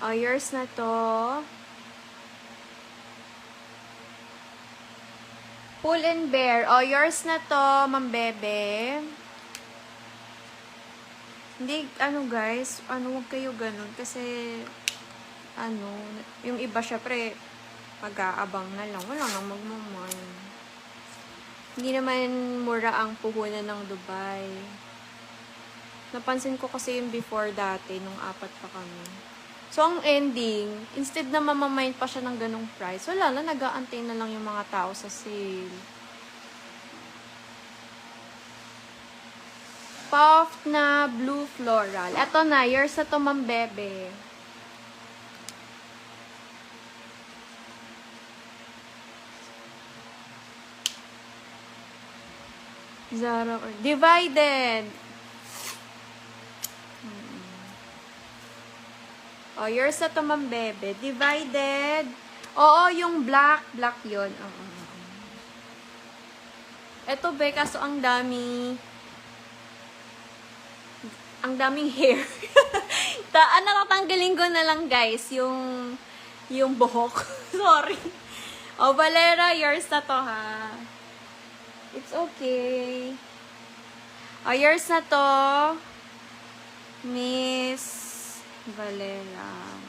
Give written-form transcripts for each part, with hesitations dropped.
O, yours na to. Pull and Bear. O, yours na to, Ma'am Bebe. Hindi, guys, huwag kayo ganun. Kasi, yung iba, syempre, pag-aabang na lang. Wala nang magmamahal. Hindi naman mura ang puhunan ng Dubai. Napansin ko kasi yung before dati, nung 4 pa kami. So, ang ending, instead na mamamind pa siya ng ganong price, wala na, nag-aantay na lang yung mga tao sa sale. Puffed na blue floral. Eto na, yours na to, Ma'am Bebe. Zara or Divided. Oh, yours na to, Ma'am Bebe. Divided. Oo, yung black. Black yun. Eto, be, kaso ang daming hair. Natatanggalin ko na lang, guys, yung buhok. Sorry. Oh, Valera, yours na to, ha. It's okay. Oh, yours na to, Miss Valera.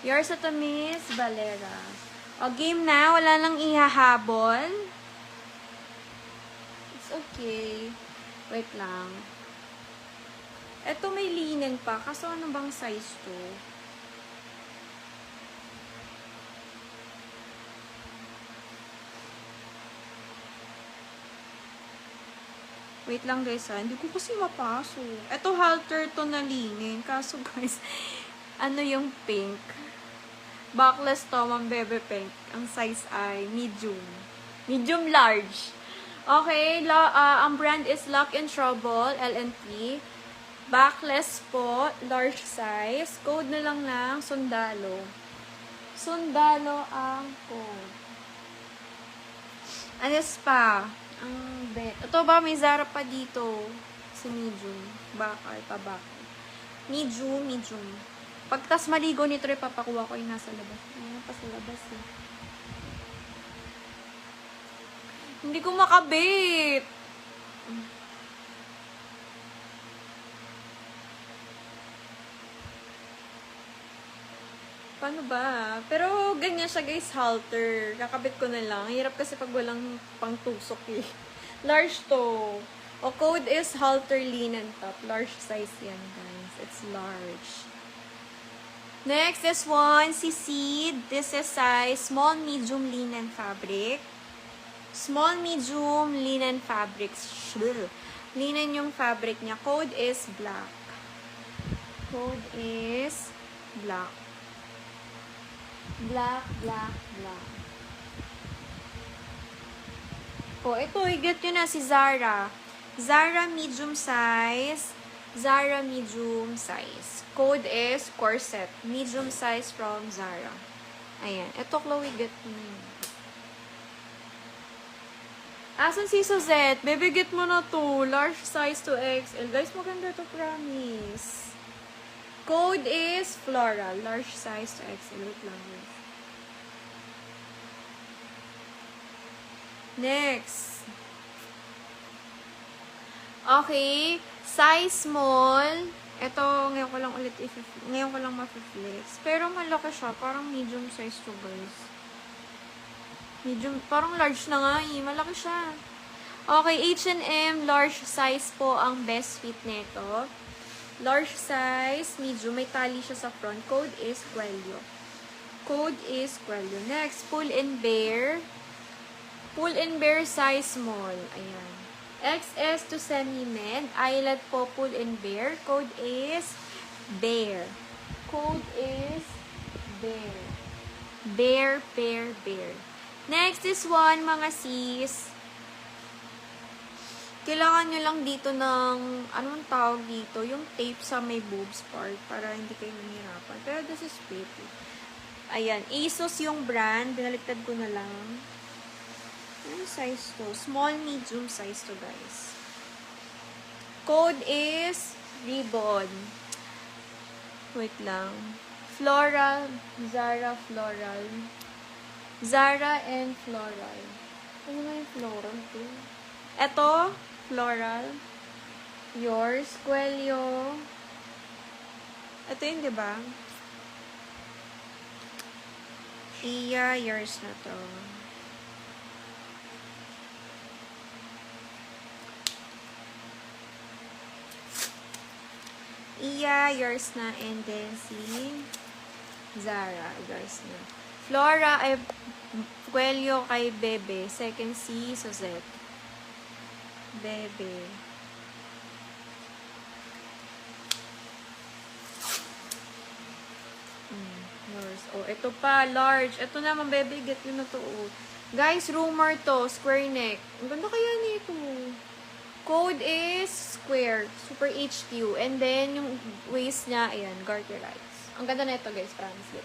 Yours na to, Miss Valera. O, game na. Wala nang ihahabol. It's okay. Wait lang. Eto may linen pa. Kaso ano bang size to? Wait lang, guys, ha. Hindi ko kasi mapasok. Eto halter to na linen. Kaso, guys, yung pink? Backless to, Ma'am Bebe pink. Ang size ay medium. Medium large. Okay, ang brand is Luck and Trouble, LNP. Backless po, large size. Code na lang ng Sundalo. Sundalo ang code. Anes pa. Ang bet. Ito ba, may Zara pa dito. Si medium. Bakal, pabakal. Medium. Pagtas maligo nito, ipapakuha ko yung nasa labas. Ayan pa sa labas eh. Hindi ko makabit. Paano ba? Pero ganyan siya, guys, halter. Kakabit ko na lang. Hirap kasi pag walang pangtusok eh. Large to. O, code is halter linen top. Large size yan, guys. It's large. Next, this one, Seed. This is size small, medium linen fabric. Small, medium linen fabrics. Linen yung fabric niya. Code is black. Code is black. Black. Oh, ito, i-get nyo na si Zara. Zara medium size. Zara medium size. Code is corset. Medium size from Zara. Ayan. Ito, Chloe, get nyo. Asan si Suzette? Baby, get mo na to. Large size to XL. Guys, maganda to, promise. Code is floral. Large size to XL. Wait lang. Next. Okay. Size small. Ito, ngayon ko lang ulit ngayon ko lang ma-flex. Pero malaki siya. Parang medium size to, guys. Medium. Parang large na nga eh. Malaki siya. Okay. H&M. Large size po ang best fit nito. Large size, medium. May tali siya sa front. Code is Quelio. Code is Quelio. Next, Pull and Bear. Pull and Bear size small. Ayan. XS to semi-med. Eyelet po, Pull and Bear. Code is Bear. Code is Bear. Bear. Next is one, mga sis. Kailangan nyo lang dito ng, anong tawag dito? Yung tape sa may boobs part para hindi kayo mahirapan. Pero this is pretty. Ayan. ASOS yung brand. Binaliktad ko na lang. Ano size to? Small, medium size to, guys. Code is ribbon. Wait lang. Floral. Zara floral. Zara and floral. Ano nga yung floral to? Ito, floral. Yours, Quelio. Ito yun, di ba? Iya, yours na to. Iya, yours na. And then si Zara, yours na. Flora, ay Quelio kay Bebe. Second si Suzette. Bebe. Yours. Oh, ito pa, large. Ito naman, Bebe, get nyo na to. Oh. Guys, rumor to, square neck. Ang ganda kaya nito. Code is square, super HQ. And then, yung waist niya, ayan, garterites. Ang ganda na ito, guys, promise.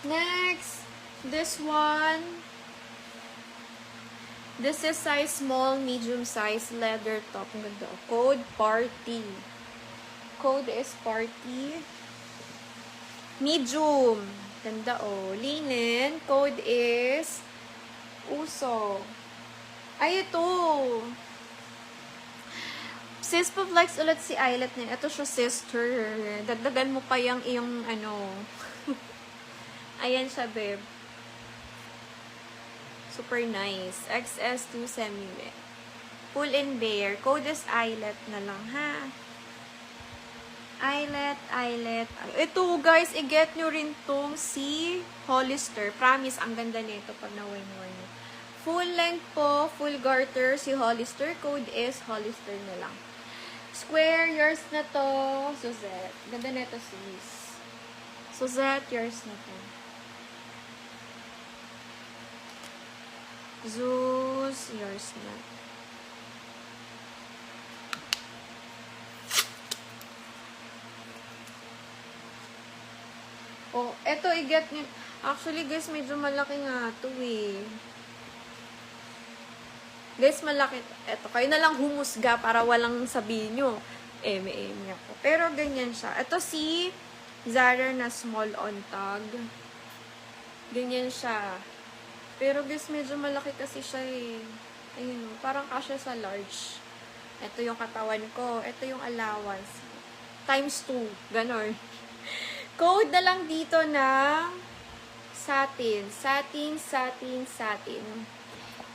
Next, this one. This is size small, medium size, leather top. Ang ganda. Code party. Code is party. Medium. Ganda, oh. Linen. Code is uso. Ay, ito. Sis, pa-flex ulit si Eyelet niya. Ito siya, sister. Dagdagan mo pa yung iyong, ano. Ayan siya, babe. Super nice. XS2 semi-wet. Pull and bear. Code is Eyelet na lang, ha? Eyelet. Ito, guys, i-get nyo rin tong si Hollister. Promise, ang ganda nito pag na-wear nyo. Full length po, full garter, si Hollister. Code is Hollister na lang. Square, yours na to. Suzette. Ganda nito, sis. Suzette, yours na to. Zeus, yours na. Oh, eto, i-get nyo. Actually, guys, medyo malaki nga to eh. Guys, malaki. Eto, kayo na lang humusga para walang sabihin nyo. Eme ako. Pero ganyan siya. Ito si Zara na small on tag. Ganyan siya. Pero guys, medyo malaki kasi siya eh. Ayun, parang kasya sa large. Ito yung katawan ko. Ito yung allowance. Times 2. Ganon. Code na lang dito ng satin. Satin.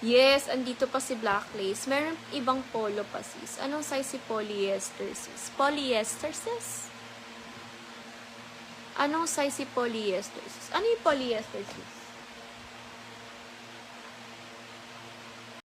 Yes, andito pa si black lace. Meron ibang polo pa, sis. Anong size si polyester, sis? Polyester, sis? Anong size si polyester, sis? Ano yung polyester, sis?